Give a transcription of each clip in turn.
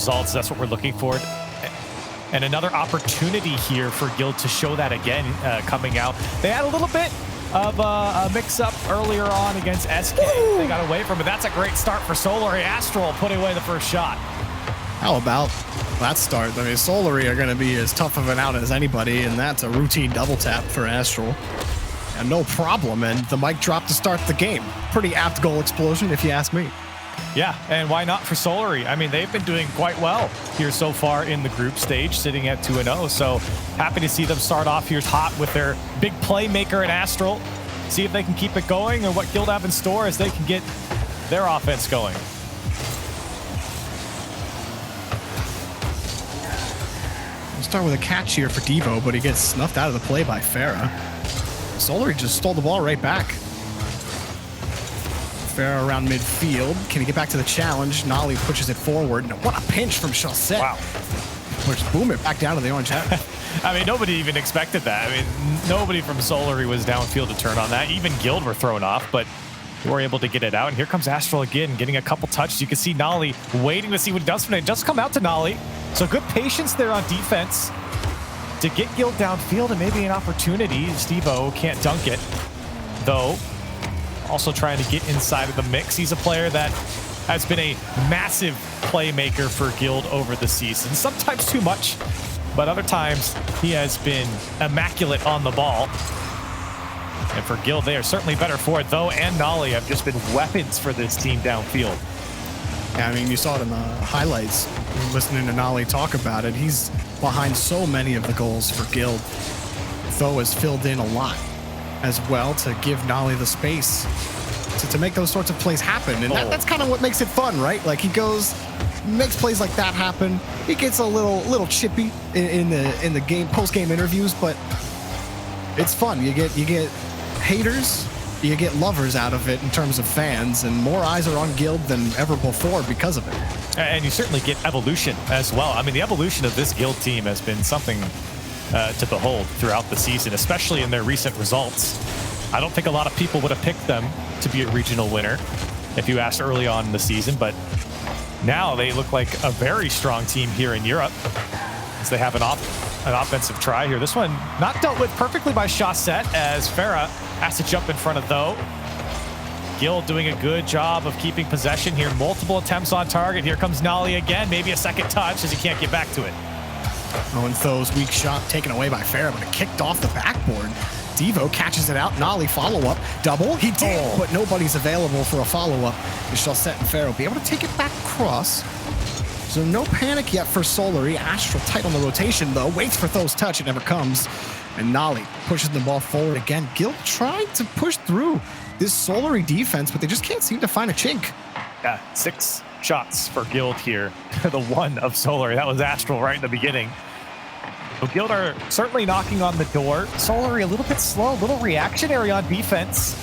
results. That's what we're looking for. And another opportunity here for Guild to show that again coming out. They had a little bit of a mix-up earlier on against SK. They got away from it. That's a great start for Solary. Astral putting away the first shot. How about that start? I mean, Solary are going to be as tough of an out as anybody, and that's a routine double tap for Astral. And no problem, and the mic drop to start the game. Pretty apt goal explosion, if you ask me. Yeah, and why not for Solary? I mean, they've been doing quite well here so far in the group stage, sitting at 2-0. So happy to see them start off here hot with their big playmaker in Astral. See if they can keep it going or what Guild have in store as they can get their offense going. We'll start with a catch here for Devo, but he gets snuffed out of the play by Farah. Solary just stole the ball right back. Farah around midfield. Can he get back to the challenge? Nolly pushes it forward. And what a pinch from Chaussette. Wow. Just boom it back down to the orange hat. I mean, nobody even expected that. I mean, nobody from Solary was downfield to turn on that. Even Guild were thrown off, but they were able to get it out. And here comes Astral again, getting a couple touches. You can see Nolly waiting to see what he does from it. Just come out to Nolly. So good patience there on defense to get Guild downfield and maybe an opportunity. Stevo can't dunk it, though. Also trying to get inside of the mix. He's a player that has been a massive playmaker for Guild over the season. Sometimes too much, but other times he has been immaculate on the ball. And for Guild, they are certainly better for it, though, and Nolly have just been weapons for this team downfield. Yeah, I mean, you saw it in the highlights, listening to Nolly talk about it. He's behind so many of the goals for Guild. Though has filled in a lot as well to give Nolly the space to make those sorts of plays happen. And that's kind of what makes it fun, right? Like, he goes, makes plays like that happen. He gets a little chippy in the game, post-game interviews, but it's fun. You get haters, you get lovers out of it in terms of fans, and more eyes are on Guild than ever before because of it. And you certainly get evolution as well. I mean, the evolution of this Guild team has been something to behold throughout the season, especially in their recent results. I don't think a lot of people would have picked them to be a regional winner if you asked early on in the season, but now they look like a very strong team here in Europe as they have an offensive try here. This one not dealt with perfectly by Chaussette as Farah has to jump in front of, though. Guild doing a good job of keeping possession here. Multiple attempts on target. Here comes Nolly again. Maybe a second touch as he can't get back to it. Owen Tho's weak shot taken away by Farah, but it kicked off the backboard. Devo catches it out. Nolly follow-up. Double. He did, but nobody's available for a follow-up. Chaussette and Farah will be able to take it back across. So no panic yet for Solary. Astral tight on the rotation, though. Waits for Tho's touch. It never comes. And Nolly pushes the ball forward again. Guild trying to push through this Solary defense, but they just can't seem to find a chink. Yeah, 6 shots for Guild here. The one of Solary. That was Astral right in the beginning. So Guild are certainly knocking on the door. Solary a little bit slow, a little reactionary on defense.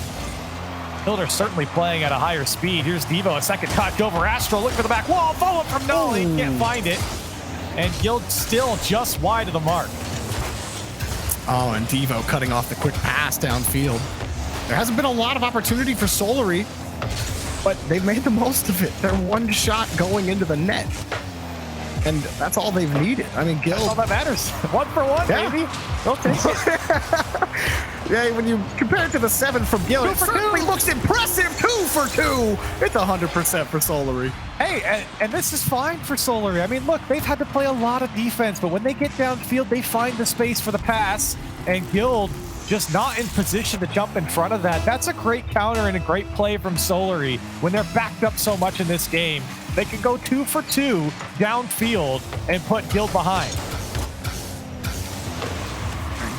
Guild are certainly playing at a higher speed. Here's Devo, a second touch over Astral. Look for the back wall. Follow up from Nolly. Can't find it. And Guild still just wide of the mark. Oh, and Devo cutting off the quick pass downfield. There hasn't been a lot of opportunity for Solary, but they've made the most of it. They're one shot going into the net. And that's all they've needed. I mean, Guild... That's all that matters. 1 for 1, yeah. baby. They'll take it. Yeah, when you compare it to the 7 from Guild, it certainly looks impressive. 2 for 2. It's 100% for Solary. Hey, and this is fine for Solary. I mean, look, they've had to play a lot of defense, but when they get downfield, they find the space for the pass, and Guild just not in position to jump in front of that. That's a great counter and a great play from Solary. When they're backed up so much in this game, they can go 2 for 2 downfield and put Guild behind.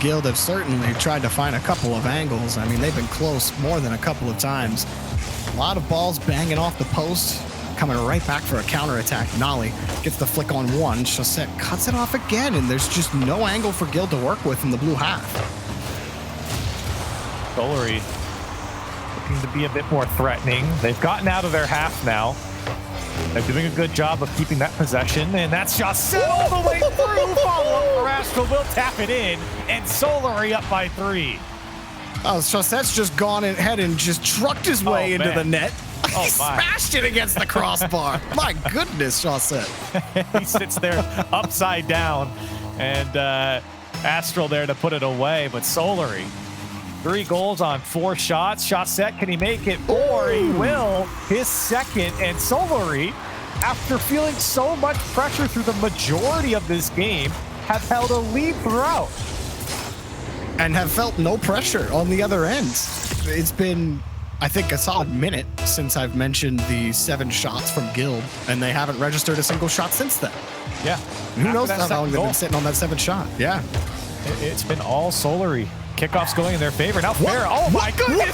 Guild have certainly tried to find a couple of angles. I mean, they've been close more than a couple of times. A lot of balls banging off the post, coming right back for a counterattack. Nolly gets the flick on one. Chaussette cuts it off again, and there's just no angle for Guild to work with in the blue half. Solary looking to be a bit more threatening. They've gotten out of their half now. They're doing a good job of keeping that possession, and that's just all the way through. Follow-up for Astral will tap it in, and Solary up by 3. Oh, Chaussette's just gone ahead and just trucked his way into the net. Oh, He my. smashed it against the crossbar. My goodness, Chaussette. He sits there upside down, and Astral there to put it away. But Solary, 3 goals on 4 shots. Shot set, can he make it? Or he will. His second. And Solary, after feeling so much pressure through the majority of this game, have held a lead throughout. And have felt no pressure on the other end. It's been, I think, a solid minute since I've mentioned the 7 shots from Guild, and they haven't registered a single shot since then. Yeah. Who knows how long they've been sitting on that 7th shot? Yeah. It's been all Solary. Kickoff's going in their favor. Now Farah. Oh, my goodness.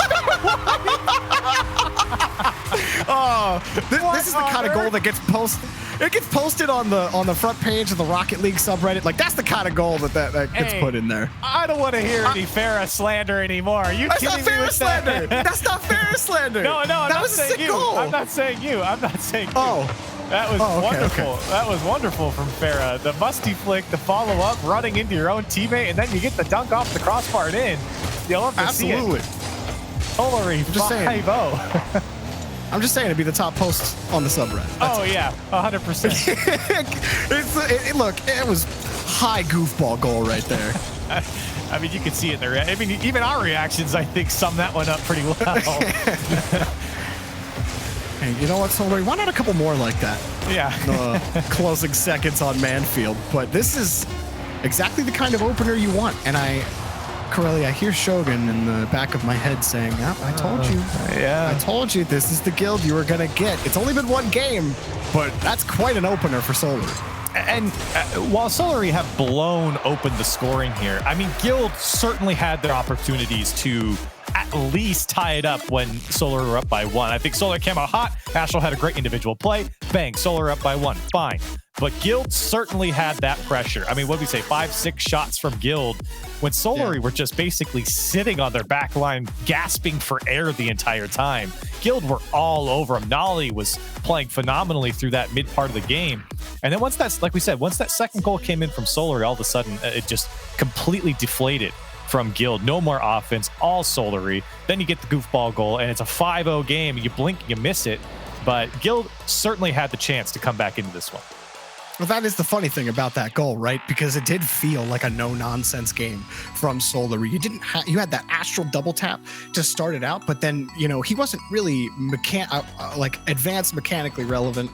This is the kind of goal that gets posted. It gets posted on the front page of the Rocket League subreddit. Like, that's the kind of goal that gets put in there. I don't want to hear any Farah slander anymore. Are you kidding me with that? Slander. That's not Farah slander. No, that was a sick goal. I'm not saying you. Oh. That was wonderful. Okay. That was wonderful from Farah. The musty flick, the follow up, running into your own teammate, and then you get the dunk off the crossbar and in. You'll love to see it. Absolutely. Solary 5-0. I'm just saying it'd be the top post on the subreddit. Oh, yeah, 100%. Look, it was high goofball goal right there. I mean, you can see it there. I mean, even our reactions, I think, sum that one up pretty well. Hey, you know what, Solary? Why not a couple more like that? Yeah. Closing seconds on Manfield. But this is exactly the kind of opener you want. And Corelli, I hear Shogun in the back of my head saying, yep, I told you. Yeah. I told you this is the Guild you were going to get. It's only been 1 game, but that's quite an opener for Solary. And while Solary have blown open the scoring here, I mean, Guild certainly had their opportunities to at least tie it up when Solary were up by 1. I think Solary came out hot. Astral had a great individual play. Bang, Solary up by 1. Fine. But Guild certainly had that pressure. I mean, what did we say? 5-6 shots from Guild when Solary were just basically sitting on their back line, gasping for air the entire time. Guild were all over him. Nolly was playing phenomenally through that mid part of the game. And then once that's, like we said, once that second goal came in from Solary, all of a sudden it just completely deflated from Guild. No more offense, all Solary. Then you get the goofball goal, and it's a 5-0 game. You blink, you miss it. But Guild certainly had the chance to come back into this one. Well, that is the funny thing about that goal, right? Because it did feel like a no-nonsense game from Solary. You had that Astral double tap to start it out, but then, he wasn't really advanced mechanically relevant,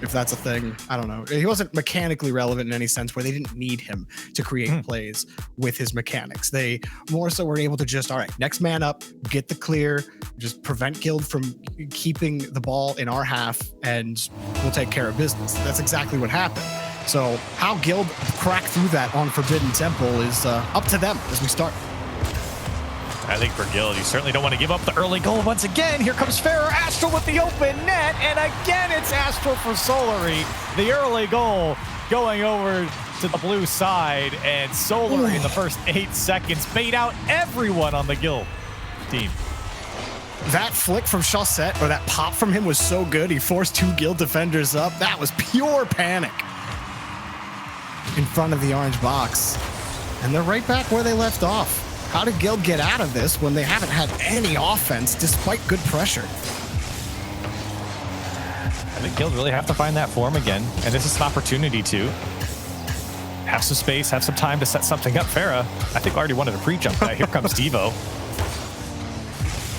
if that's a thing. I don't know. He wasn't mechanically relevant in any sense where they didn't need him to create plays with his mechanics. They more so were able to just, all right, next man up, get the clear, just prevent Guild from keeping the ball in our half, and we'll take care of business. That's exactly what happened. So how Guild cracked through that on Forbidden Temple is up to them as we start. I think for Guild, you certainly don't want to give up the early goal once again. Here comes Farah Astral with the open net, and again it's Astral for Solary. The early goal going over to the blue side, and Solary in the first 8 seconds bait out everyone on the Guild team. That flick from Chaussette, or that pop from him, was so good. He forced 2 Guild defenders up. That was pure panic in front of the orange box. And they're right back where they left off. How did Guild get out of this when they haven't had any offense despite good pressure? I think Guild really have to find that form again, and this is an opportunity to have some space, have some time to set something up. Farah, I think, already wanted a pre-jump that. Here comes Devo.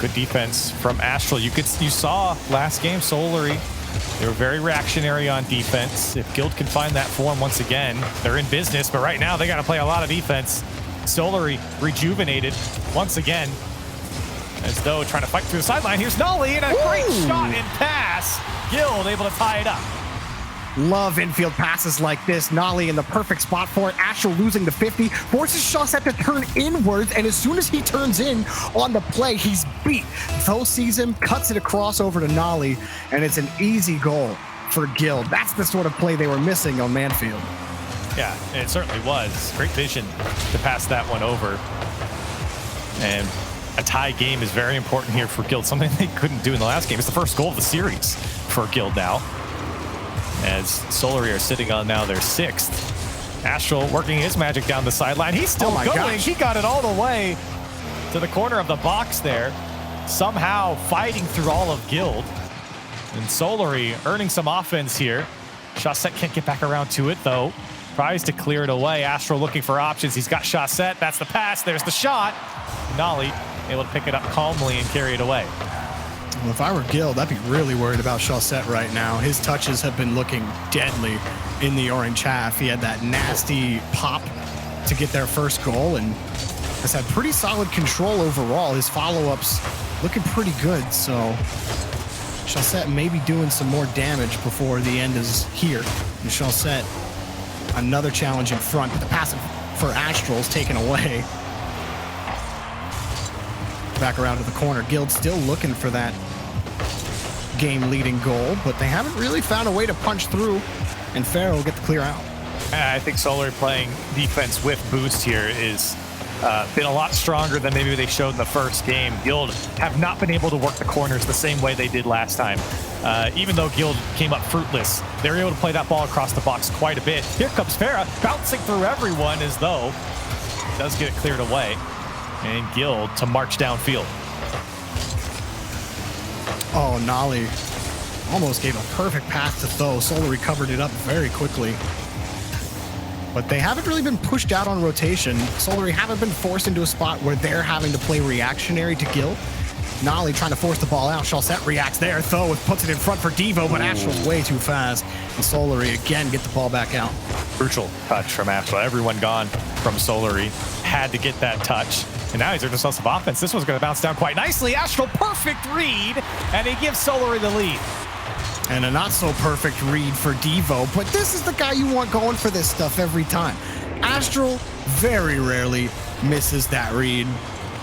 Good defense from Astral. You saw last game, Solary, they were very reactionary on defense. If Guild can find that form once again, they're in business, but right now they got to play a lot of defense. Solary rejuvenated once again, as though trying to fight through the sideline. Here's Nolly, and a great shot and pass. Guild able to tie it up. Love infield passes like this. Nolly in the perfect spot for it. Astral losing the 50, forces Chaussette to turn inwards, and as soon as he turns in on the play, he's beat. Tho sees him, cuts it across over to Nolly, and it's an easy goal for Guild. That's the sort of play they were missing on Manfield. Yeah, it certainly was. Great vision to pass that one over. And a tie game is very important here for Guild, something they couldn't do in the last game. It's the first goal of the series for Guild now, as Solary are sitting on now their 6th. Astral working his magic down the sideline. He's still going. Gosh. He got it all the way to the corner of the box there, somehow fighting through all of Guild. And Solary earning some offense here. Chaussette can't get back around to it, though. Tries to clear it away. Astro looking for options. He's got Chaussette. That's the pass. There's the shot. Nolly able to pick it up calmly and carry it away. Well, if I were Guild, I'd be really worried about Chaussette right now. His touches have been looking deadly in the orange half. He had that nasty pop to get their first goal and has had pretty solid control overall. His follow-ups looking pretty good, so Chaussette may be doing some more damage before the end is here. And Chaussette, another challenge in front, but the pass for Astral is taken away. Back around to the corner. Guild still looking for that game-leading goal, but they haven't really found a way to punch through, and Pharaoh will get the clear out. I think Solary playing defense with boost here is been a lot stronger than maybe they showed in the first game. Guild have not been able to work the corners the same way they did last time. Even though Guild came up fruitless, they were able to play that ball across the box quite a bit. Here comes Farah, bouncing through everyone as though he does get it cleared away. And Guild to march downfield. Oh, Nolly almost gave a perfect pass to Tho. Solary covered it up very quickly. But they haven't really been pushed out on rotation. Solary haven't been forced into a spot where they're having to play reactionary to Guild. Nolly trying to force the ball out. Chaussette reacts there. Tho puts it in front for Devo, but Astral's way too fast. And Solary again get the ball back out. Crucial touch from Astral. Everyone gone from Solary. Had to get that touch. And now he's earned himself some offense. This one's going to bounce down quite nicely. Astral, perfect read. And he gives Solary the lead. And a not so perfect read for Devo, but this is the guy you want going for this stuff every time. Astral very rarely misses that read.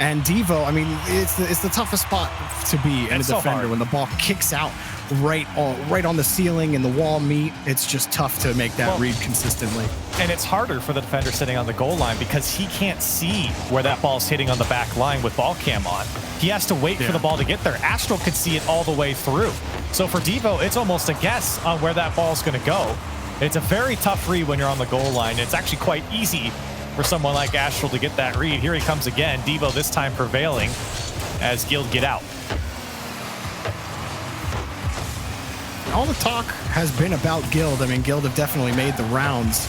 And Devo, I mean, it's the toughest spot to be in a defender when the ball kicks out right on the ceiling and the wall meet. It's just tough to make that read consistently. And it's harder for the defender sitting on the goal line because he can't see where that ball's hitting on the back line with ball cam on. He has to wait for the ball to get there. Astral could see it all the way through. So for Devo, it's almost a guess on where that ball's going to go. It's a very tough read when you're on the goal line. It's actually quite easy for someone like Astral to get that read. Here he comes again. Devo this time prevailing as Guild get out. All the talk has been about Guild. I mean, Guild have definitely made the rounds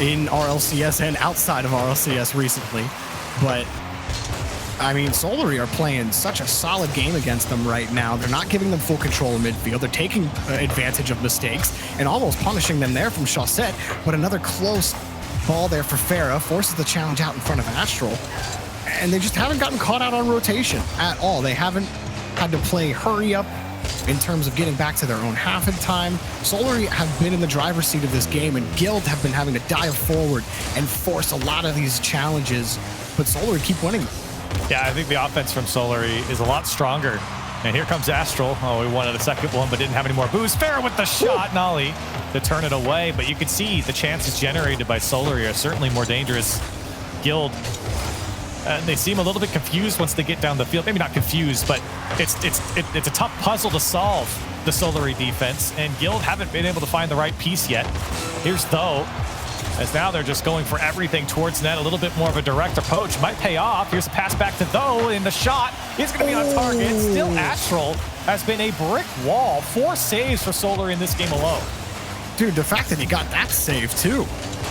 in RLCS and outside of RLCS recently. But, I mean, Solary are playing such a solid game against them right now. They're not giving them full control in midfield. They're taking advantage of mistakes and almost punishing them there from Chaussette. But another close ball there for Farah forces the challenge out in front of Astral. And they just haven't gotten caught out on rotation at all. They haven't had to play hurry up in terms of getting back to their own half in time. Solary have been in the driver's seat of this game, and Guild have been having to dive forward and force a lot of these challenges, but Solary keep winning. Yeah, I think the offense from Solary is a lot stronger. And here comes Astral. Oh, we wanted a second one, but didn't have any more boost. Farah with the shot, Nolly to turn it away, but you can see the chances generated by Solary are certainly more dangerous. Guild, they seem a little bit confused once they get down the field. Maybe not confused, but it's a tough puzzle to solve, the Solary defense, and Guild haven't been able to find the right piece yet. Here's Tho, as now they're just going for everything towards net. A little bit more of a direct approach might pay off. Here's a pass back to Tho, and the shot is going to be on target. Still Astral has been a brick wall. 4 saves for Solary in this game alone. Dude, the fact that he got that save too.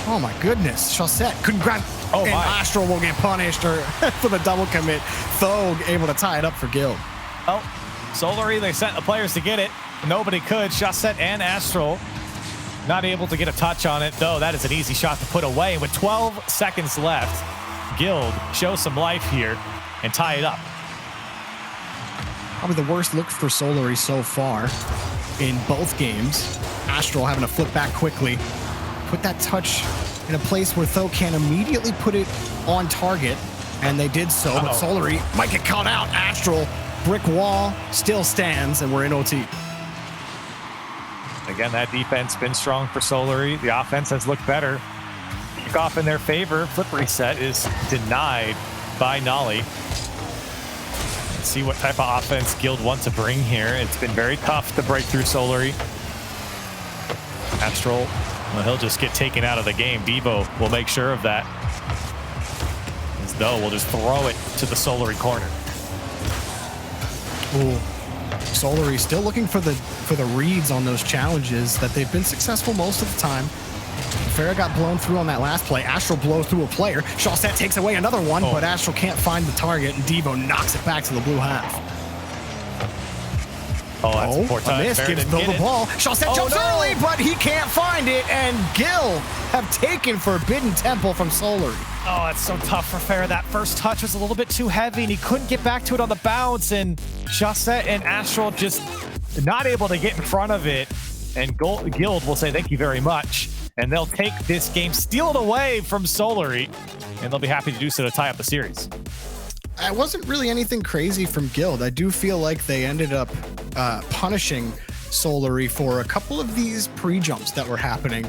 Oh my goodness. Chaussette couldn't grab. Oh, and Astral will get punished or for the double commit. Tho able to tie it up for Guild. Oh, Solary, they sent the players to get it. Nobody could. Chaussette and Astral not able to get a touch on it, though. That is an easy shot to put away. And with 12 seconds left, Guild show some life here and tie it up. Probably the worst look for Solary so far in both games. Astral having to flip back quickly, put that touch in a place where Tho can immediately put it on target, and they did so, but Solary might get caught out. Astral, brick wall, still stands, and we're in OT. Again, that defense been strong for Solary. The offense has looked better. Kick off in their favor. Flip reset is denied by Nolly. Let's see what type of offense Guild wants to bring here. It's been very tough to break through Solary. Astral, well, he'll just get taken out of the game. Devo will make sure of that. As though we'll just throw it to the Solary corner. Ooh. Solary still looking for the reads on those challenges that they've been successful most of the time. Farah got blown through on that last play. Astral blows through a player. Chaussette takes away another one, but Astral can't find the target, and Devo knocks it back to the blue half. Oh, that's a poor touch. A miss, gives Bill the ball. Chaussette jumps early, but he can't find it, and Gil have taken Forbidden Temple from Solary. Oh, it's so tough for Farah. That first touch was a little bit too heavy, and he couldn't get back to it on the bounce, and Chaussette and Astral just not able to get in front of it, and Guild will say thank you very much, and they'll take this game, steal it away from Solary, and they'll be happy to do so to tie up the series. It wasn't really anything crazy from Guild. I do feel like they ended up punishing Solary for a couple of these pre-jumps that were happening.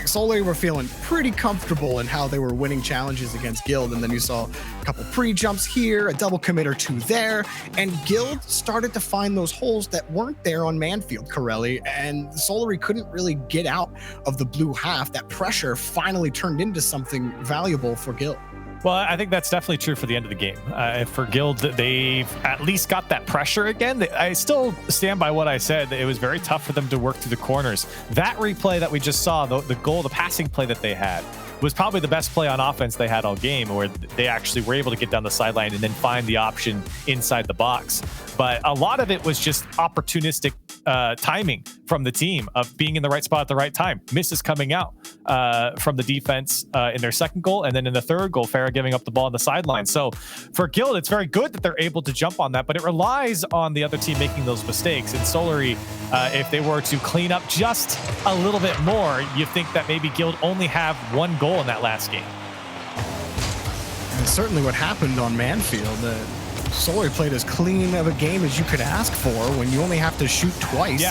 Solary were feeling pretty comfortable in how they were winning challenges against Guild, and then you saw a couple pre-jumps here, a double commit or two there, and Guild started to find those holes that weren't there on Manfield, Corelli, and Solary couldn't really get out of the blue half. That pressure finally turned into something valuable for Guild. Well, I think that's definitely true for the end of the game. For Guild, they've at least got that pressure again. I still stand by what I said. It was very tough for them to work through the corners. That replay that we just saw, the goal, the passing play that they had, was probably the best play on offense they had all game, where they actually were able to get down the sideline and then find the option inside the box. But a lot of it was just opportunistic timing from the team of being in the right spot at the right time. Misses coming out from the defense in their second goal, and then in the third goal, Farah giving up the ball on the sideline. So for Guild, it's very good that they're able to jump on that, but it relies on the other team making those mistakes. And Solary, if they were to clean up just a little bit more, you think that maybe Guild only have one goal in that last game. And certainly what happened on Manfield. Solary played as clean of a game as you could ask for when you only have to shoot twice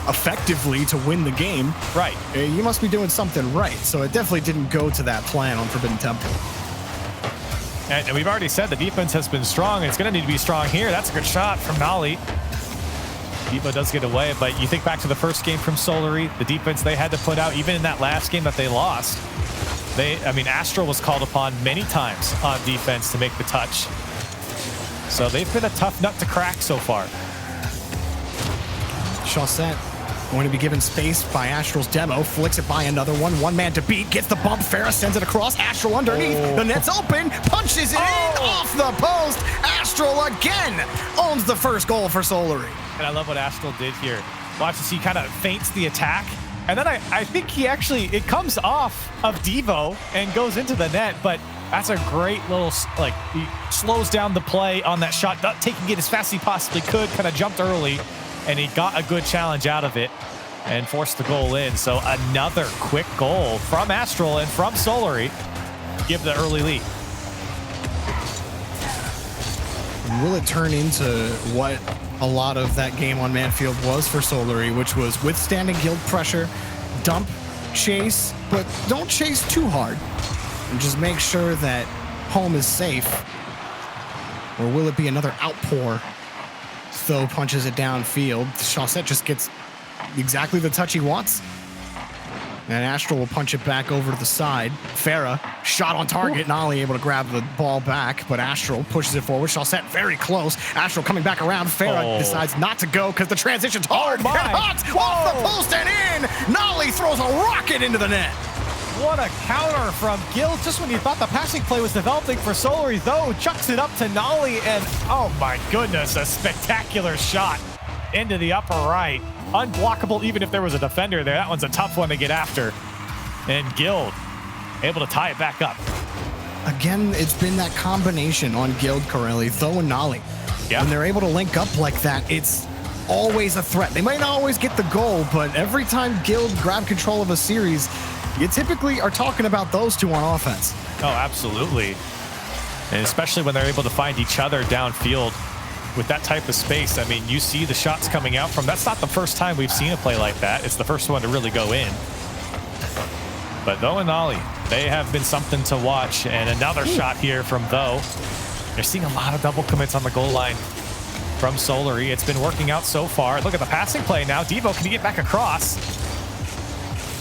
effectively to win the game. Right. You must be doing something right. So it definitely didn't go to that plan on Forbidden Temple. And we've already said the defense has been strong. It's going to need to be strong here. That's a good shot from Nolly. Devo does get away, but you think back to the first game from Solary, the defense they had to put out, even in that last game that they lost. Astral was called upon many times on defense to make the touch. So they've been a tough nut to crack so far. Chaussette going to be given space by Astral's demo, flicks it by another one. One man to beat, gets the bump. Farah sends it across. Astral underneath. The net's open. Punches it in off the post. Astral again owns the first goal for Solary. And I love what Astral did here. Watch this, he kind of feints the attack. And then I think it comes off of Devo and goes into the net, but that's a great little, he slows down the play on that shot, taking it as fast as he possibly could, kind of jumped early, and he got a good challenge out of it and forced the goal in. So another quick goal from Astral and from Solary give the early lead. Will it turn into what a lot of that game on Manfield was for Solary, which was withstanding Guild pressure, dump, chase, but don't chase too hard, and just make sure that home is safe? Or will it be another outpour? Tho punches it downfield. Chaussette just gets exactly the touch he wants. And Astral will punch it back over to the side. Farah, shot on target, not only able to grab the ball back, but Astral pushes it forward. Chaussette very close. Astral coming back around. Farah decides not to go because the transition's hard. And hot off the post and in. Nolly throws a rocket into the net. What a counter from Guild. Just when you thought the passing play was developing for Solary, though, chucks it up to Nolly, and oh my goodness, a spectacular shot into the upper right. Unblockable even if there was a defender there. That one's a tough one to get after. And Guild able to tie it back up. Again, it's been that combination on Guild, Corelli, Tho and Nolly. Yeah. When they're able to link up like that, it's always a threat. They might not always get the goal, but every time Guild grab control of a series, you typically are talking about those two on offense. Oh, absolutely. And especially when they're able to find each other downfield with that type of space. I mean, you see the shots coming out from, that's not the first time we've seen a play like that. It's the first one to really go in. But Tho and Nolly, they have been something to watch. And another shot here from Tho. You're seeing a lot of double commits on the goal line from Solary. It's been working out so far. Look at the passing play now. Devo, can he get back across?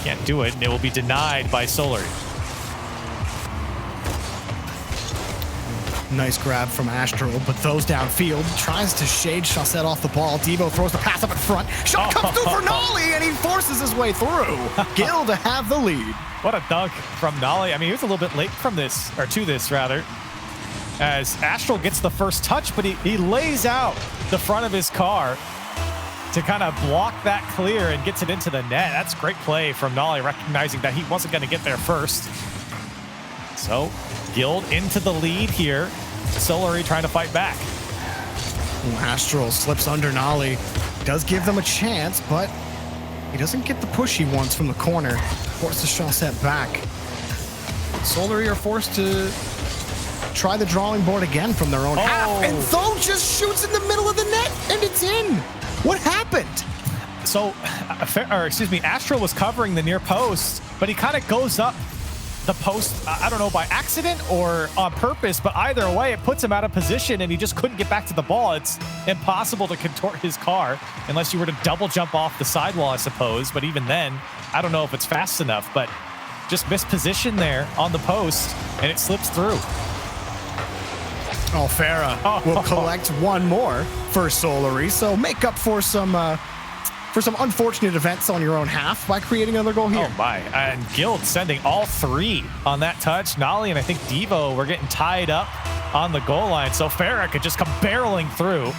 Can't do it, and it will be denied by Solary. Nice grab from Astro, but those downfield. Tries to shade Chaussette off the ball. Devo throws the pass up in front. Shot comes through for Nolly, and he forces his way through. Gil to have the lead. What a dunk from Nolly. I mean, he was a little bit late from this, or to this rather, as Astral gets the first touch, but he lays out the front of his car to kind of block that clear and gets it into the net. That's great play from Nolly, recognizing that he wasn't going to get there first. So Guild into the lead here. Solary trying to fight back. Astral slips under Nolly. Does give them a chance, but he doesn't get the push he wants from the corner. Forces Chaussette back. Solary are forced to try the drawing board again from their own half. And Tho just shoots in the middle of the net, and it's in. What happened? So, Astro was covering the near post, but he kind of goes up the post, I don't know, by accident or on purpose, but either way, it puts him out of position and he just couldn't get back to the ball. It's impossible to contort his car unless you were to double jump off the sidewall, I suppose. But even then, I don't know if it's fast enough, but just missed position there on the post and it slips through. Oh, Farah will collect one more for Solary, so make up for some unfortunate events on your own half by creating another goal here. Oh my, and Guild sending all three on that touch. Nolly and I think Devo were getting tied up on the goal line, so Farah could just come barreling through,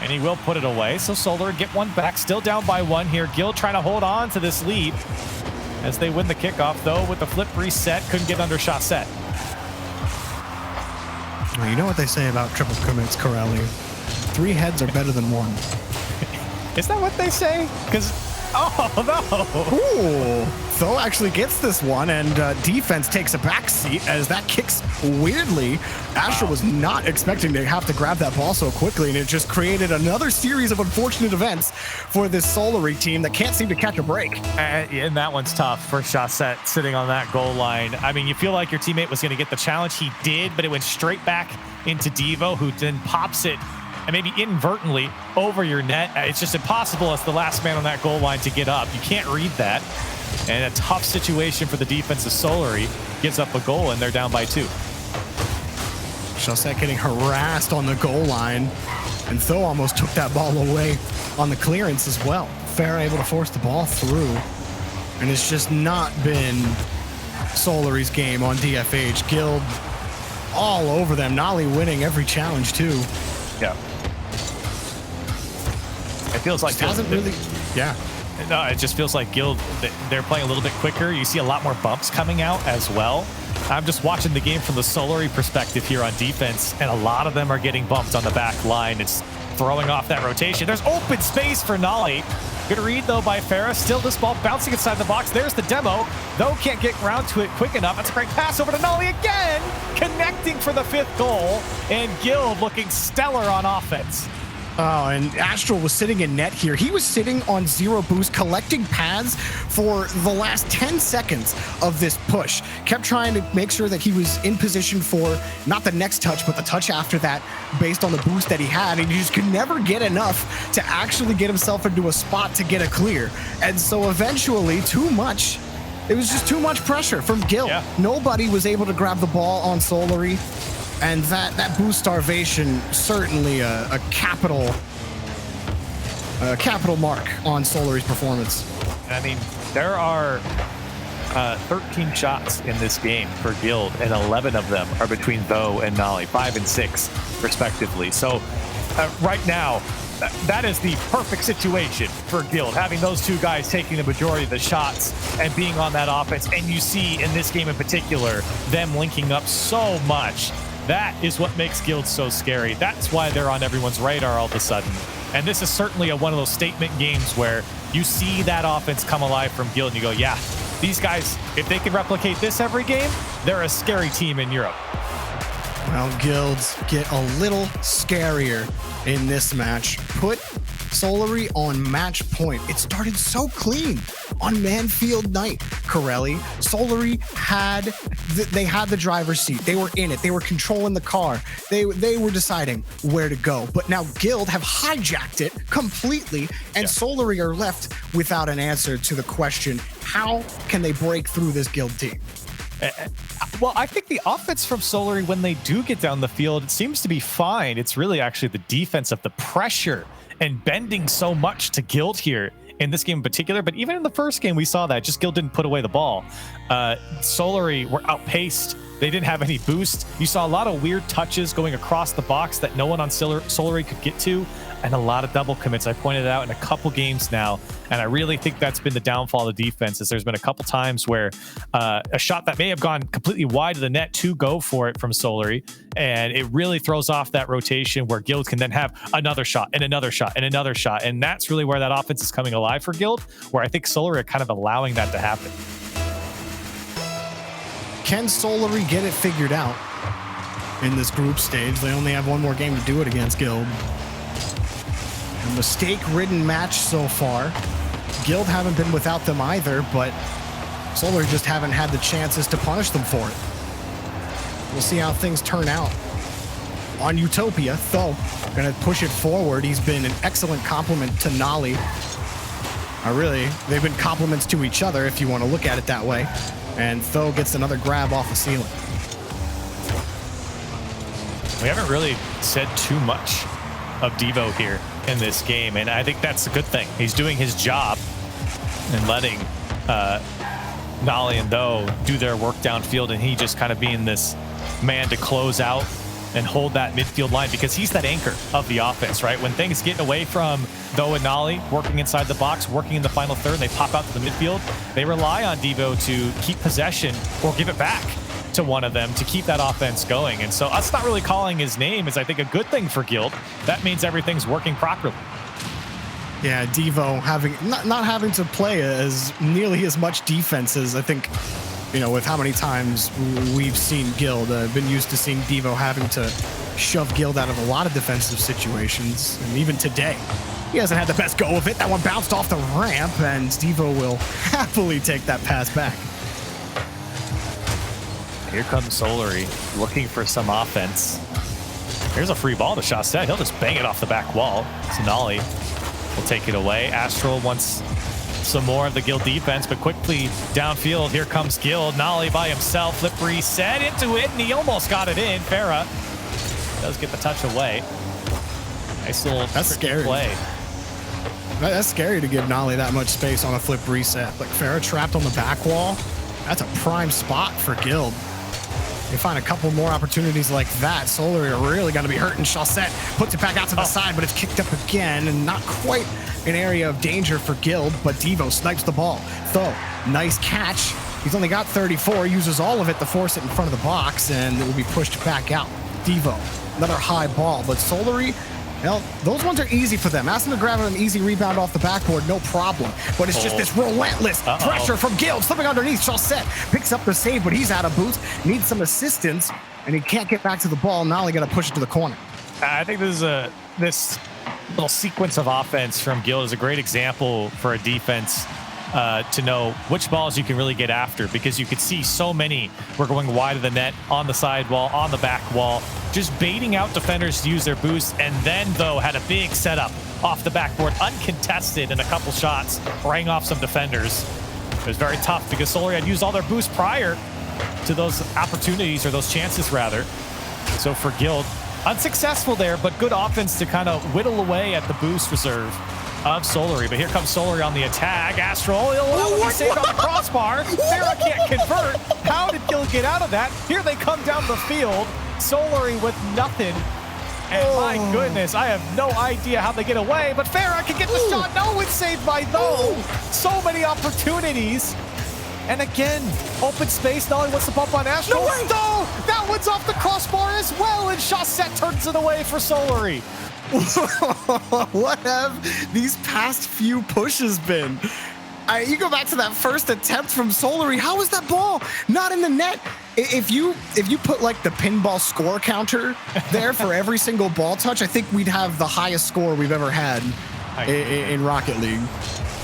and he will put it away. So Solary get one back, still down by one here. Guild trying to hold on to this lead as they win the kickoff, though with the flip reset, couldn't get under Chaussette. Well, you know what they say about triple commits, Corelli. 3 heads are better than 1. Is that what they say? Because, oh no. Ooh, Tho actually gets this one, and defense takes a back seat as that kicks weirdly. Asher was not expecting to have to grab that ball so quickly, and it just created another series of unfortunate events for this Solary team that can't seem to catch a break. And that one's tough for Chaussette sitting on that goal line. I mean, you feel like your teammate was going to get the challenge. He did, but it went straight back into Devo, who then pops it and maybe inadvertently over your net. It's just impossible as the last man on that goal line to get up. You can't read that. And a tough situation for the defense of Solary. Gives up a goal and they're down by 2. Chaussette getting harassed on the goal line, and Tho almost took that ball away on the clearance as well. Farah able to force the ball through, and it's just not been Solary's game on DFH. Guild all over them. Nolly winning every challenge too. Yeah. It feels like hasn't really. Yeah. No, it just feels like Guild, they're playing a little bit quicker. You see a lot more bumps coming out as well. I'm just watching the game from the Solary perspective here on defense, and a lot of them are getting bumped on the back line. It's throwing off that rotation. There's open space for Nolly. Good read, though, by Farah. Still this ball bouncing inside the box. There's the demo. Though can't get around to it quick enough. That's a great pass over to Nolly again, connecting for the 5th goal, and Guild looking stellar on offense. Oh, and Astral was sitting in net here. He was sitting on 0 boost, collecting pads for the last 10 seconds of this push. Kept trying to make sure that he was in position for not the next touch, but the touch after that based on the boost that he had. And he just could never get enough to actually get himself into a spot to get a clear. And so eventually, it was just too much pressure from Gil. Yeah. Nobody was able to grab the ball on Solary. And that boost starvation, certainly a capital mark on Solary's performance. I mean, there are 13 shots in this game for Guild, and 11 of them are between Tho and Nolly, 5 and 6 respectively. So right now, that is the perfect situation for Guild, having those 2 guys taking the majority of the shots and being on that offense. And you see in this game in particular, them linking up so much. That is what makes Guild so scary. That's why they're on everyone's radar all of a sudden. And this is certainly one of those statement games where you see that offense come alive from Guild and you go, yeah, these guys, if they can replicate this every game, they're a scary team in Europe. Well, Guilds get a little scarier in this match. Put Solary on match point. It started so clean on Manfield night, Corelli. Solary had the driver's seat. They were in it. They were controlling the car. They were deciding where to go. But now Guild have hijacked it completely, and Solary are left without an answer to the question, how can they break through this Guild team? Well, I think the offense from Solary, when they do get down the field, it seems to be fine. It's really actually the defense of the pressure and bending so much to Guild here in this game in particular. But even in the first game, we saw that. Just Guild didn't put away the ball. Solary were outpaced. They didn't have any boost. You saw a lot of weird touches going across the box that no one on Solary could get to, and a lot of double commits. I pointed it out in a couple games now, and I really think that's been the downfall of the defense. Is there's been a couple times where a shot that may have gone completely wide of the net to go for it from Solary, and it really throws off that rotation where Guild can then have another shot and another shot and another shot, and that's really where that offense is coming alive for Guild, where I think Solary are kind of allowing that to happen. Can Solary get it figured out in this group stage? They only have one more game to do it against Guild. A mistake-ridden match so far. Guild haven't been without them either, but Solary just haven't had the chances to punish them for it. We'll see how things turn out. On Utopia, Tho gonna push it forward. He's been an excellent compliment to Nolly. Really, they've been compliments to each other if you want to look at it that way. And Tho gets another grab off the ceiling. We haven't really said too much of Devo here in this game, and I think that's a good thing. He's doing his job and letting Nolly and Tho do their work downfield, and he just kind of being this man to close out and hold that midfield line, because he's that anchor of the offense, right? When things get away from Tho and Nolly working inside the box, working in the final third, and they pop out to the midfield, they rely on Devo to keep possession or give it back to one of them to keep that offense going. And so us not really calling his name is, I think, a good thing for Guild. That means everything's working properly. Yeah, Devo having not having to play as nearly as much defense as I think, you know, with how many times we've seen Guild. I've been used to seeing Devo having to shove Guild out of a lot of defensive situations. And even today, he hasn't had the best go of it. That one bounced off the ramp, and Devo will happily take that pass back. Here comes Solary looking for some offense. Here's a free ball to Chaussette. He'll just bang it off the back wall. So Nolly will take it away. Astral wants some more of the Guild defense, but quickly downfield, here comes Guild. Nolly by himself, flip reset into it, and he almost got it in. Farah does get the touch away. Nice little scary play. That's scary to give Nolly that much space on a flip reset. Like Farah trapped on the back wall. That's a prime spot for Guild. They find a couple more opportunities like that. Solary are really going to be hurting. Chaussette puts it back out to the side, but it's kicked up again, and not quite an area of danger for Guild, but Devo snipes the ball. Tho, nice catch. He's only got 34, uses all of it to force it in front of the box, and it will be pushed back out. Devo, another high ball, but Solary, well, those ones are easy for them. Ask them to grab an easy rebound off the backboard, no problem. But it's just this relentless pressure from Guild, slipping underneath. Chaussette picks up the save, but he's out of boots, needs some assistance, and he can't get back to the ball. Now he got to push it to the corner. I think this little sequence of offense from Guild is a great example for a defense to know which balls you can really get after, because you could see so many were going wide of the net, on the side wall, on the back wall, just baiting out defenders to use their boost, and then, though, had a big setup off the backboard, uncontested, and a couple shots rang off some defenders. It was very tough because Solary had used all their boost prior to those opportunities, or those chances, rather. So for Guild, unsuccessful there, but good offense to kind of whittle away at the boost reserve of Solary. But here comes Solary on the attack. Astral, he'll saved on the crossbar. Farah can't convert. How did Guild get out of that? Here they come down the field. Solary with nothing. And my goodness, I have no idea how they get away, but Farah can get the shot. No, it's saved by Tho. So many opportunities. And again, open space. Nolly wants to bump on Astral. No way! No! That one's off the crossbar as well, and Chaussette turns it away for Solary. What have these past few pushes been? You go back to that first attempt from Solary. How is that ball not in the net? If you put like the pinball score counter there for every single ball touch, I think we'd have the highest score we've ever had in Rocket League.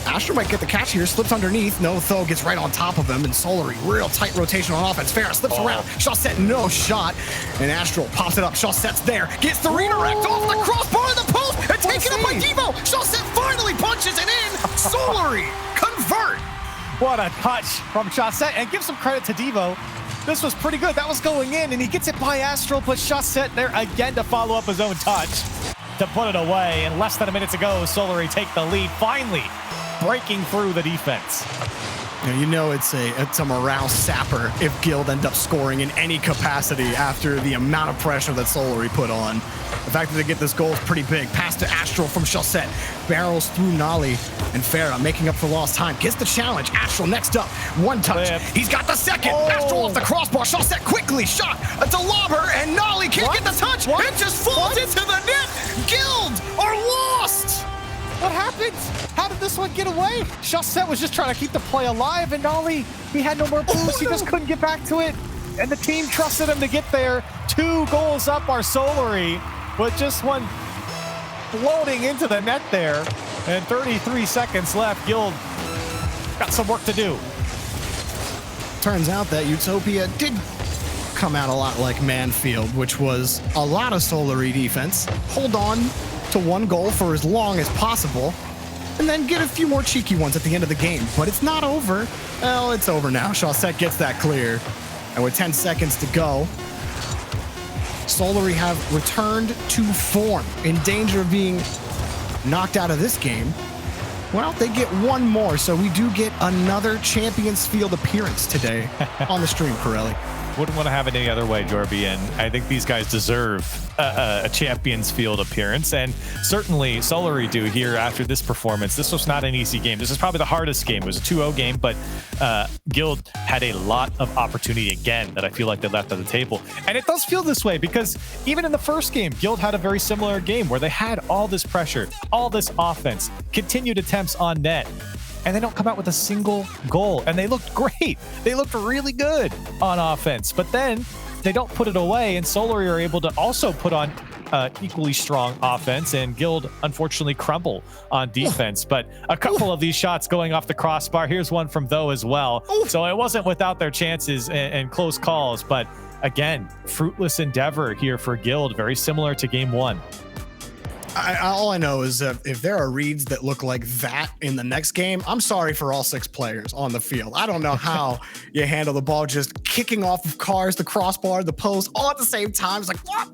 Astral might get the catch here, slips underneath. No, Tho gets right on top of him, and Solary, real tight rotation on offense. Farah slips around. Chaussette, no shot. And Astral pops it up. Chaussette's there. Gets the redirect off the crossbar of the post, and taken up by Devo. Chaussette finally punches it in. Solary, convert. What a touch from Chaussette, and give some credit to Devo. This was pretty good. That was going in, and he gets it by Astral, but Chaussette there again to follow up his own touch to put it away. And less than a minute to go, Solary take the lead, finally breaking through the defense. You know it's a morale sapper if Guild end up scoring in any capacity after the amount of pressure that Solary put on. The fact that they get this goal is pretty big. Pass to Astral from Chaussette. Barrels through Nolly, and Farah making up for lost time. Gets the challenge. Astral next up. One touch. He's got the second. Astral off the crossbar. Chaussette quickly shot to lob her, and Nolly can't get the touch. It just falls into the net. Guild are lost. What happened? How did this one get away? Chaussette was just trying to keep the play alive, and Nolly, he had no more boost. He just couldn't get back to it. And the team trusted him to get there. 2 goals up are Solary, with just one floating into the net there. And 33 seconds left. Guild got some work to do. Turns out that Utopia did come out a lot like Manfield, which was a lot of Solary defense. Hold on to 1 goal for as long as possible, and then get a few more cheeky ones at the end of the game. But it's not over. Well, it's over now. Chaussette gets that clear. And with 10 seconds to go, Solary have returned to form, in danger of being knocked out of this game. Well, they get 1 more, so we do get another Champions Field appearance today on the stream, Corelli. Wouldn't want to have it any other way, Jorby, and I think these guys deserve a Champions Field appearance, and certainly Solary do here after this performance. This was not an easy game. This is probably the hardest game. It was a 2-0 game, but Guild had a lot of opportunity again that I feel like they left on the table. And it does feel this way because even in the first game, Guild had a very similar game where they had all this pressure, all this offense, continued attempts on net, and they don't come out with a single goal. And they looked great. They looked really good on offense, but then they don't put it away, and Solary are able to also put on equally strong offense, and Guild unfortunately crumble on defense. But a couple of these shots going off the crossbar. Here's one from Though as well. So it wasn't without their chances and close calls, but again, fruitless endeavor here for Guild, very similar to game 1. All I know is that if there are reads that look like that in the next game, I'm sorry for all 6 players on the field. I don't know how you handle the ball just kicking off of cars, the crossbar, the post, all at the same time. It's like, what?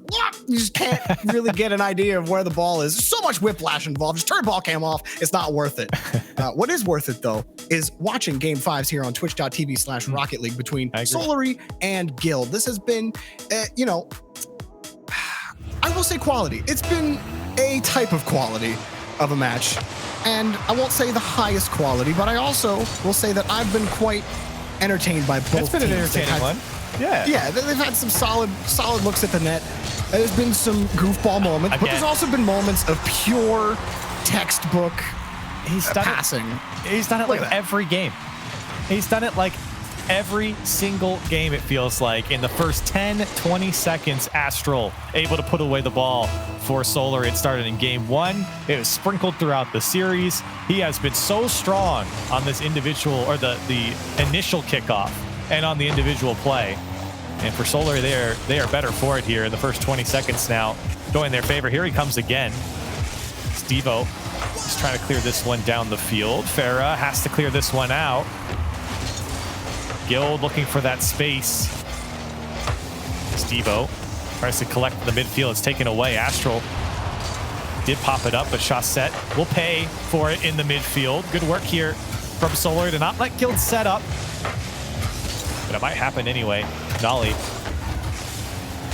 You just can't really get an idea of where the ball is. There's so much whiplash involved. Just turn ball cam off. It's not worth it. What is worth it, though, is watching Game 5s here on twitch.tv/Rocket League between Solary and Guild. This has been, I will say quality. It's been a type of quality of a match, and I won't say the highest quality, but I also will say that I've been quite entertained by both teams. It's been an entertaining one. Yeah, they've had some solid looks at the net. There's been some goofball moments, but there's also been moments of pure textbook passing. He's done it like every game. He's done it like every single game, it feels like. In the first 10-20 seconds, Astral able to put away the ball for Solary. It started in game 1. It was sprinkled throughout the series. He has been so strong on this individual, or the initial kickoff, and on the individual play. And for Solary, they are better for it here in the first 20 seconds now, going in their favor. Here he comes again. Stevo is trying to clear this one down the field. Farah has to clear this one out. Guild looking for that space. Stevo tries to collect the midfield. It's taken away. Astral did pop it up, but Chaussette will pay for it in the midfield. Good work here from Solary to not let Guild set up. But it might happen anyway. Nolly,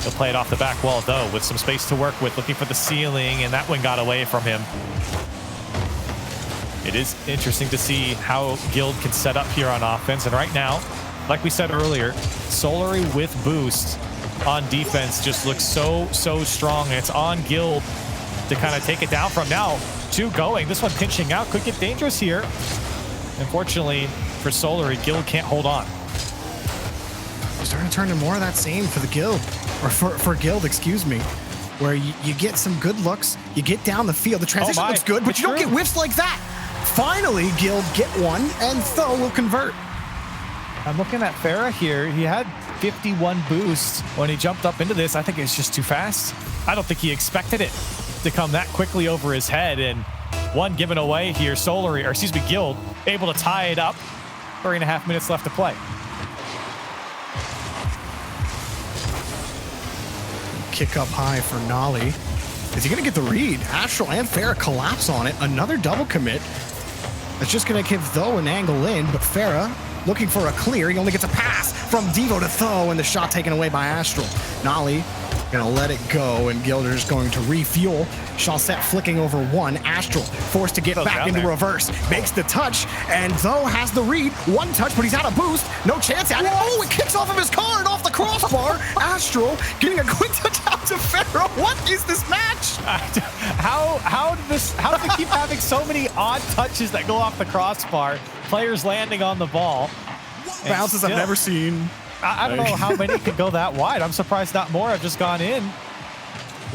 he'll play it off the back wall, though, with some space to work with, looking for the ceiling, and that one got away from him. It is interesting to see how Guild can set up here on offense. And right now, like we said earlier, Solary with boost on defense just looks so strong. And it's on Guild to kind of take it down from now. 2 going. This one pinching out. Could get dangerous here. Unfortunately for Solary, Guild can't hold on. You're starting to turn to more of that same for the Guild. Or for Guild, excuse me. Where you get some good looks. You get down the field. The transition looks good, but you don't get whiffs like that. Finally, Guild get one, and Though will convert. I'm looking at Farah here. He had 51 boosts when he jumped up into this. I think it's just too fast. I don't think he expected it to come that quickly over his head, and one given away here. Guild able to tie it up. 3.5 minutes left to play. kick up high for Nolly. Is he going to get the read? Astral and Farah collapse on it. Another double commit. It's just going to give Tho an angle in, but Farah looking for a clear. He only gets a pass from Devo to Tho, and the shot taken away by Astral. Nolly going to let it go, and Gilder's going to refuel. Chaussette flicking over one. Astral forced to get back into reverse. Makes the touch, and Tho has the read. One touch, but he's out of boost. No chance at it. Oh, it kicks off of his car and off the crossbar. Astral getting a quick touch out to Farah. What is this match? How does it keep having so many odd touches that go off the crossbar? Players landing on the ball. Bounces I've never seen. I don't know how many could go that wide. I'm surprised not more have just gone in.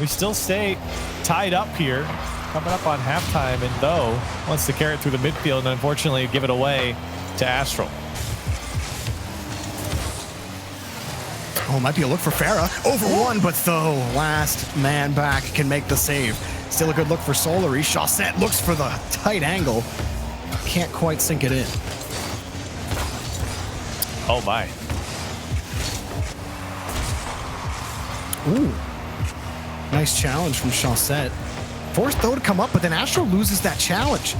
We still stay tied up here. Coming up on halftime, and Tho wants to carry it through the midfield and unfortunately give it away to Astral. Oh, might be a look for Farah. Over one, but Tho, last man back, can make the save. Still a good look for Solary. Chaussette looks for the tight angle. Can't quite sink it in. Oh my. Ooh. Nice challenge from Chaussette. Forced Tho to come up, but then Astral loses that challenge.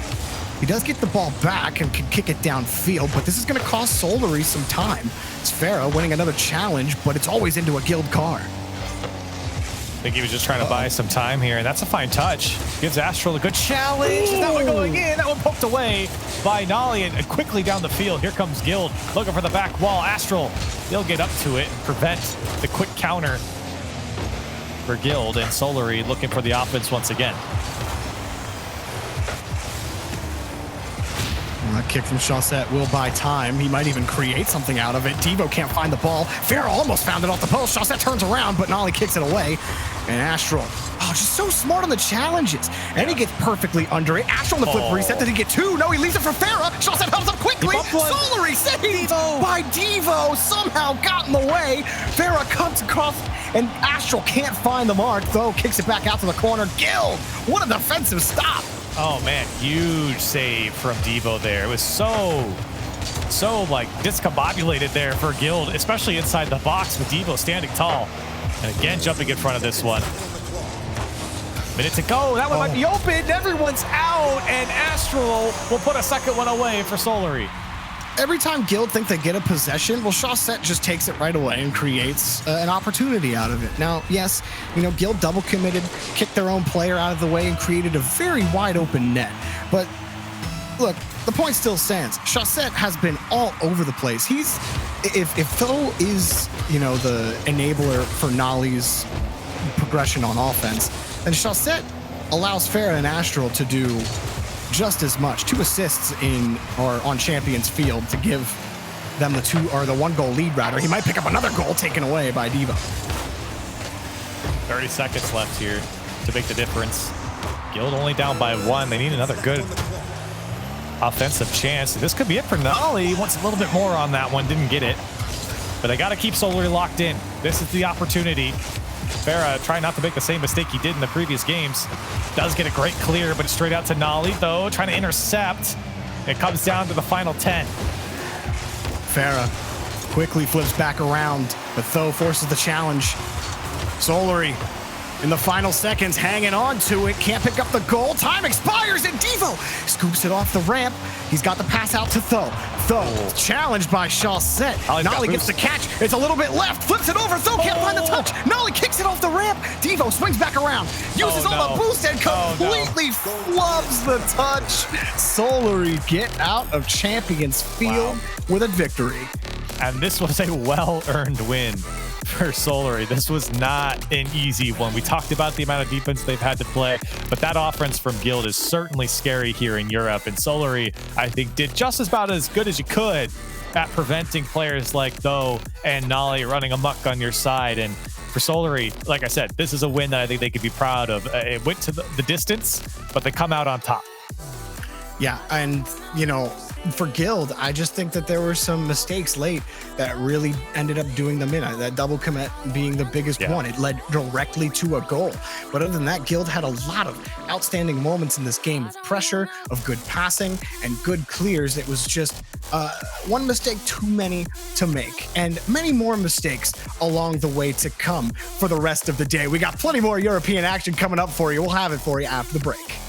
He does get the ball back and can kick it downfield, but this is going to cost Solary some time. It's Farah winning another challenge, but it's always into a Guild car. I think he was just trying to buy some time here, and that's a fine touch. Gives Astral a good challenge. Is that one going in? That one poked away by Nolly, and quickly down the field. Here comes Guild, looking for the back wall. Astral, he'll get up to it and prevent the quick counter for Guild, and Solary looking for the offense once again. That kick from Chaussette will buy time. He might even create something out of it. Devo can't find the ball. Farah almost found it off the post. Chaussette turns around, but Nolly kicks it away. And Astral, just so smart on the challenges. And he gets perfectly under it. Astral on the flip reset. Did he get two? No, he leaves it for Farah. Chaussette helps up quickly. Solary saved by Devo. Somehow got in the way. Farah cuts across, and Astral can't find the mark. Tho kicks it back out to the corner. Guild, what a defensive stop. Oh man, huge save from Devo there. It was so like discombobulated there for Guild, especially inside the box with Devo standing tall. And again, jumping in front of this one. Minute to go. That one might be open. Everyone's out, and Astral will put a second one away for Solary. Every time Guild think they get a possession, well, Chaussette just takes it right away and creates an opportunity out of it. Now, yes, Guild double committed, kicked their own player out of the way, and created a very wide open net. But look, the point still stands. Chaussette has been all over the place. If Tho is, the enabler for Nolly's progression on offense, then Chaussette allows Farah and Astral to do just as much. 2 assists on Champions Field to give them the 1-goal lead, rather. He might pick up another goal taken away by Devo. 30 seconds left here to make the difference. Guild only down by 1. They need another good offensive chance. This could be it for Nolly. He wants a little bit more on that one. Didn't get it. But they got to keep Solary locked in. This is the opportunity. Farah trying not to make the same mistake he did in the previous games. Does get a great clear, but it's straight out to Nolly, though, trying to intercept. It comes down to the final 10. Farah quickly flips back around, but Tho forces the challenge. Solary in the final seconds, hanging on to it. Can't pick up the goal. Time expires, and Devo scoops it off the ramp. He's got the pass out to Tho. Tho challenged by Chaussette. Nolly gets the catch. It's a little bit left. Flips it over. Tho can't find the touch. Nolly kicks it off the ramp. Devo swings back around. Uses all the boost and completely flubs the touch. Solary get out of Champions Field with a victory. And this was a well-earned win for Solary. This was not an easy one. We talked about the amount of defense they've had to play, but that offense from Guild is certainly scary here in Europe. And Solary, I think, did just about as good as you could at preventing players like Tho and Nolly running amok on your side. And for Solary, like I said, this is a win that I think they could be proud of. It went to the distance, but they come out on top. Yeah, and for Guild, I just think that there were some mistakes late that really ended up doing them in. That double commit being the biggest one. It led directly to a goal. But other than that, Guild had a lot of outstanding moments in this game of pressure, of good passing, and good clears. It was just one mistake too many to make, and many more mistakes along the way to come for the rest of the day. We got plenty more European action coming up for you. We'll have it for you after the break.